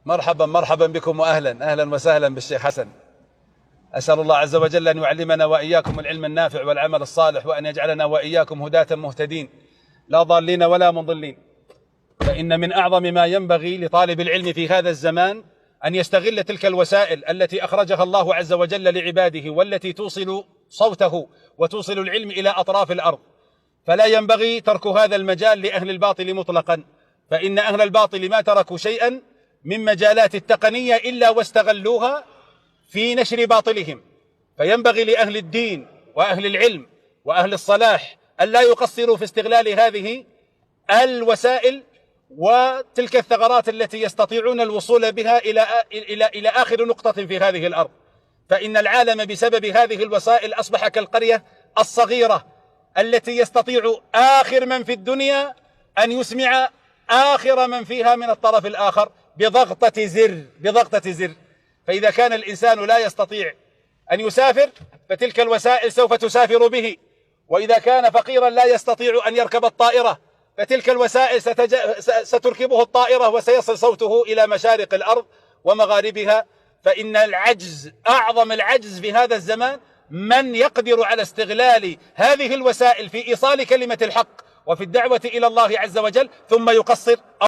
مرحبا مرحبا بكم وأهلا أهلا وسهلا بالشيخ حسن. أسأل الله عز وجل أن يعلمنا وإياكم العلم النافع والعمل الصالح، وأن يجعلنا وإياكم هداة مهتدين لا ضالين ولا مضلين. فإن من أعظم ما ينبغي لطالب العلم في هذا الزمان أن يستغل تلك الوسائل التي أخرجها الله عز وجل لعباده، والتي توصل صوته وتوصل العلم إلى أطراف الأرض. فلا ينبغي ترك هذا المجال لأهل الباطل مطلقا، فإن أهل الباطل ما تركوا شيئا من مجالات التقنية إلا واستغلوها في نشر باطلهم. فينبغي لأهل الدين وأهل العلم وأهل الصلاح أن لا يقصروا في استغلال هذه الوسائل وتلك الثغرات التي يستطيعون الوصول بها إلى آخر نقطة في هذه الأرض. فإن العالم بسبب هذه الوسائل أصبح كالقرية الصغيرة التي يستطيع آخر من في الدنيا أن يسمع آخر من فيها من الطرف الآخر بضغطة زر. فإذا كان الإنسان لا يستطيع أن يسافر فتلك الوسائل سوف تسافر به، وإذا كان فقيرا لا يستطيع أن يركب الطائرة فتلك الوسائل ستركبه الطائرة وسيصل صوته إلى مشارق الأرض ومغاربها. فإن العجز، أعظم العجز في هذا الزمان، من يقدر على استغلال هذه الوسائل في إيصال كلمة الحق وفي الدعوة إلى الله عز وجل ثم يقصر